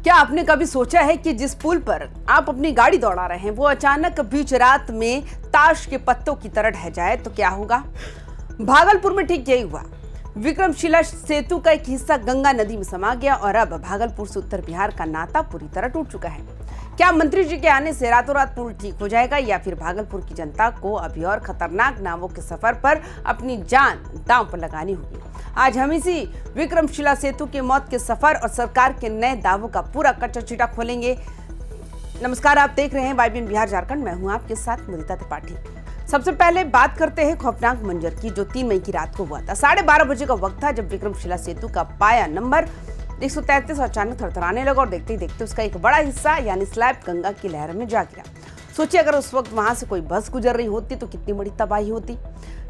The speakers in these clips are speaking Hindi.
क्या आपने कभी सोचा है कि जिस पुल पर आप अपनी गाड़ी दौड़ा रहे हैं वो अचानक बीच रात में ताश के पत्तों की तरह ढह जाए तो क्या होगा। भागलपुर में ठीक यही हुआ। विक्रमशिला सेतु का एक हिस्सा गंगा नदी में समा गया और अब भागलपुर से उत्तर बिहार का नाता पूरी तरह टूट चुका है। क्या मंत्री जी के आने से रातों रात पुल ठीक हो जाएगा या फिर भागलपुर की जनता को अभी और खतरनाक नावों के सफर पर अपनी जान दांव पर लगानी होगी। आज हम इसी विक्रमशिला सेतु के मौत के सफर और सरकार के नए दावों का पूरा कच्चा चिट्ठा खोलेंगे। नमस्कार, आप देख रहे हैं YBN बिहार झारखंड। मैं हूं आपके साथ मुदिता त्रिपाठी। सबसे पहले बात करते हैं खौफनाक मंजर की जो 3 मई की रात को हुआ था। 12:30 बजे का वक्त था जब विक्रमशिला सेतु का पाया नंबर 133 अचानक थरथराने लगा और देखते ही देखते उसका एक बड़ा हिस्सा यानी स्लैब गंगा की लहर में जा गिरा। सोचिए अगर उस वक्त वहां से कोई बस गुजर रही होती तो कितनी बड़ी तबाही होती।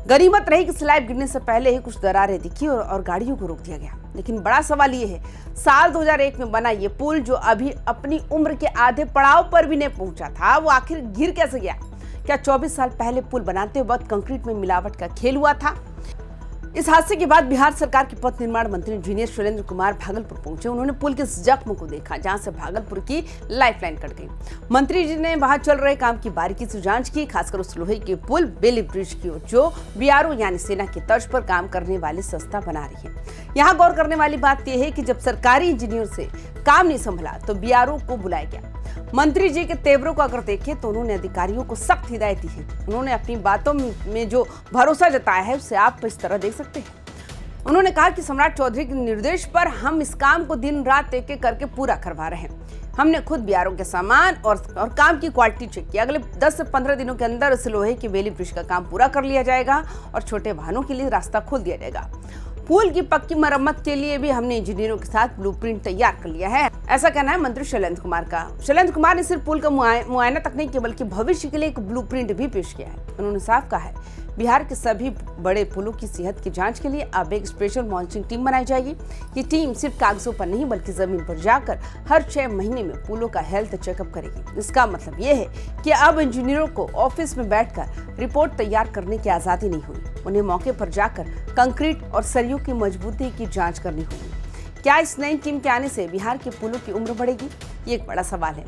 गनीमत रही कि स्लैब गिरने से पहले ही कुछ दरारें दिखी और गाड़ियों को रोक दिया गया। लेकिन बड़ा सवाल ये है, साल 2001 में बना ये पुल जो अभी अपनी उम्र के आधे पड़ाव पर भी नहीं पहुंचा था, वो आखिर गिर कैसे गया। क्या 24 साल पहले पुल बनाते वक्त कंक्रीट में मिलावट का खेल हुआ था। इस हादसे के बाद बिहार सरकार के पथ निर्माण मंत्री इंजीनियर शैलेंद्र कुमार भागलपुर पहुंचे। उन्होंने पुल के जख्म को देखा जहां से भागलपुर की लाइफलाइन कट गई। मंत्री जी ने वहां चल रहे काम की बारीकी से जांच की, खासकर उस लोहे के पुल बेली ब्रिज की जो BRO यानी सेना की तर्ज पर काम करने वाली संस्था बना रही है। यहाँ गौर करने वाली बात यह है कि जब सरकारी इंजीनियर से काम नहीं संभला तो BRO को बुलाया गया। मंत्री जी के तेवरों को अगर देखें तो उन्होंने अधिकारियों को सख्त हिदायत दी है। उन्होंने अपनी बातों में जो भरोसा जताया है उसे आप इस तरह देख सकते हैं। उन्होंने कहा कि सम्राट चौधरी के निर्देश पर हम इस काम को दिन रात एक-एक करके पूरा करवा रहे हैं। हमने खुद BRO के सामान और काम की क्वालिटी चेक की। अगले 10 से 15 दिनों के अंदर इस लोहे के बेली ब्रिज का काम पूरा कर लिया जाएगा और छोटे वाहनों के लिए रास्ता खोल दिया जाएगा। पुल की पक्की मरम्मत के लिए भी हमने इंजीनियरों के साथ ब्लूप्रिंट तैयार कर लिया है, ऐसा कहना है मंत्री शैलेंद्र कुमार का। शैलेंद्र कुमार ने सिर्फ पुल का मुआयना तक नहीं किया बल्कि भविष्य के लिए एक ब्लूप्रिंट भी पेश किया है। उन्होंने साफ कहा है बिहार के सभी बड़े पुलों की सेहत की जांच के लिए अब एक स्पेशल मॉनिटरिंग टीम बनाई जाएगी। ये टीम सिर्फ कागजों पर नहीं बल्कि जमीन पर जाकर हर 6 महीने में पुलों का हेल्थ चेकअप करेगी। इसका मतलब ये है कि अब इंजीनियरों को ऑफिस में बैठकर रिपोर्ट तैयार करने की आजादी नहीं हुई, उन्हें मौके पर जाकर कंक्रीट और सरियों की मजबूती की जांच करनी होगी। क्या इस नई टीम के आने से बिहार के पुलों की उम्र बढ़ेगी, ये एक बड़ा सवाल है।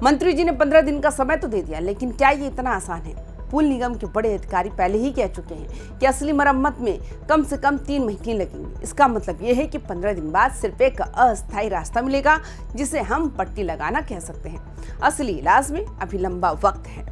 मंत्री जी ने 15 दिन का समय तो दे दिया, लेकिन क्या ये इतना आसान है। पुल निगम के बड़े अधिकारी पहले ही कह चुके हैं कि असली मरम्मत में कम से कम 3 महीने लगेंगे। इसका मतलब ये है कि 15 दिन बाद सिर्फ एक अस्थायी रास्ता मिलेगा जिसे हम पट्टी लगाना कह सकते हैं। असली इलाज में अभी लंबा वक्त है।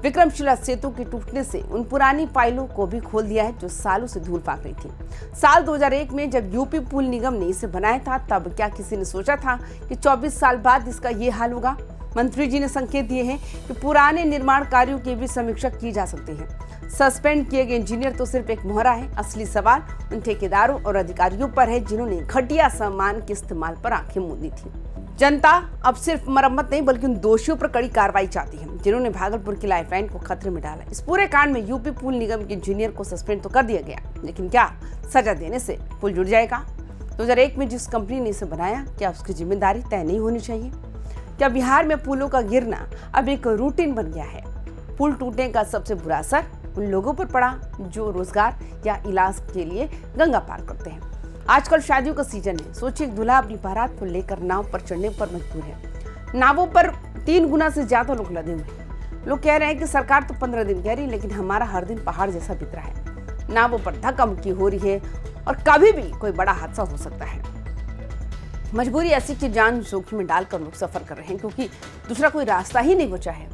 विक्रमशिला सेतु के टूटने से उन पुरानी फाइलों को भी खोल दिया है जो सालों से धूल फाक रही थी। साल 2001 में जब यूपी पुल निगम ने इसे बनाया था तब क्या किसी ने सोचा था कि 24 साल बाद इसका ये हाल होगा। मंत्री जी ने संकेत दिए हैं कि पुराने निर्माण कार्यों की भी समीक्षा की जा सकती है। सस्पेंड किए गए इंजीनियर तो सिर्फ एक मोहरा है। असली सवाल उन ठेकेदारों और अधिकारियों पर है जिन्होंने घटिया सामान के इस्तेमाल पर आंखें मूंदी थी। जनता अब सिर्फ मरम्मत नहीं बल्कि उन दोषियों पर कड़ी कार्रवाई चाहती है जिन्होंने भागलपुर की लाइफलाइन को खतरे में डाला। इस पूरे कांड में यूपी पुल निगम के इंजीनियर को सस्पेंड तो कर दिया गया, लेकिन क्या सजा देने से पुल जुड़ जाएगा। 2001 में जिस कंपनी ने इसे बनाया, क्या उसकी जिम्मेदारी तय नहीं होनी चाहिए। क्या बिहार में पुलों का गिरना अब एक रूटीन बन गया है। पुल टूटने का सबसे बुरा असर उन लोगों पर पड़ा जो रोजगार या इलाज के लिए गंगा पार करते हैं। आजकल शादियों का सीजन है। सोचिए दूल्हा अपनी बारात को लेकर नाव पर चढ़ने पर मजबूर है। नावों पर 3 गुना से ज्यादा लोग लदे हुए हैं। लोग कह रहे हैं कि सरकार तो 15 दिन कह रही, लेकिन हमारा हर दिन पहाड़ जैसा बीत रहा है। नावों पर धक्का मुक्की हो रही है और कभी भी कोई बड़ा हादसा हो सकता है। मजबूरी ऐसी कि जान जोखिम में डालकर लोग सफर कर रहे हैं क्योंकि दूसरा कोई रास्ता ही नहीं बचा है।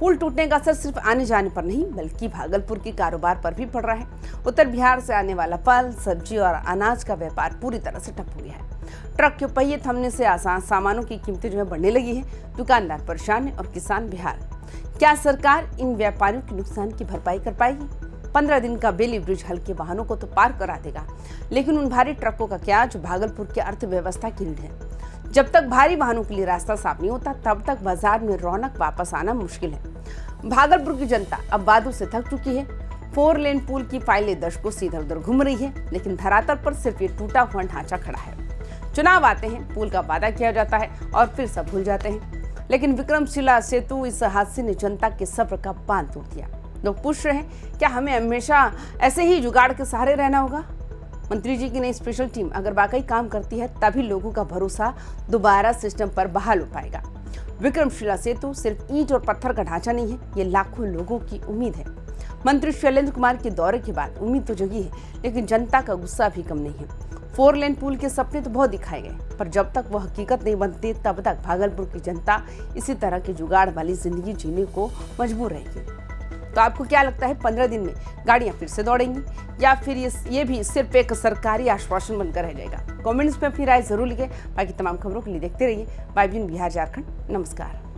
पुल टूटने का असर सिर्फ आने जाने पर नहीं बल्कि भागलपुर के कारोबार पर भी पड़ रहा है। उत्तर बिहार से आने वाला फल, सब्जी और अनाज का व्यापार पूरी तरह से ठप हो गया है। ट्रक के पहिए थमने से आसान सामानों की कीमतें जो है बढ़ने लगी है। दुकानदार परेशान है और किसान बेहाल। क्या सरकार इन व्यापारियों के नुकसान की भरपाई कर पाएगी। 15 दिन का बेली ब्रिज हल्के वाहनों को तो पार करा देगा, लेकिन उन भारी ट्रकों का क्या जो भागलपुर की अर्थव्यवस्था की रीढ़ है। जब तक भारी वाहनों के लिए रास्ता साफ नहीं होता तब तक बाजार में रौनक वापस आना मुश्किल है। भागलपुर की जनता अब वादों से थक चुकी है। 4 लेन पुल की फाइलें दशकों से इधर उधर घूम रही है, लेकिन धरातल पर सिर्फ ये टूटा हुआ ढांचा खड़ा है। चुनाव आते हैं, पुल का वादा किया जाता है और फिर सब भूल जाते हैं। लेकिन विक्रमशिला सेतु इस हादसे ने जनता के सब्र का बांध तोड़ दिया। लोग पूछ रहे हैं क्या हमें हमेशा ऐसे ही जुगाड़ के सहारे रहना होगा। मंत्री जी की नई स्पेशल टीम अगर वाकई काम करती है तभी लोगों का भरोसा दोबारा सिस्टम पर बहाल हो पाएगा। विक्रमशिला सेतु सिर्फ ईंट और पत्थर का ढांचा नहीं है, ये लाखों लोगों की उम्मीद है। मंत्री शैलेंद्र कुमार के दौरे के बाद उम्मीद तो जगी है, लेकिन जनता का गुस्सा भी कम नहीं है। 4 लेन पुल के सपने तो बहुत दिखाए गए, पर जब तक वह हकीकत नहीं बनते तब तक भागलपुर की जनता इसी तरह के जुगाड़ वाली जिंदगी जीने को मजबूर रहेगी। तो आपको क्या लगता है, 15 दिन में गाड़ियां फिर से दौड़ेंगी या फिर ये भी सिर्फ एक सरकारी आश्वासन बनकर रह जाएगा? कमेंट्स में अपनी राय जरूर लिखें। बाकी तमाम खबरों के लिए देखते रहिए YBN बिहार झारखंड। नमस्कार।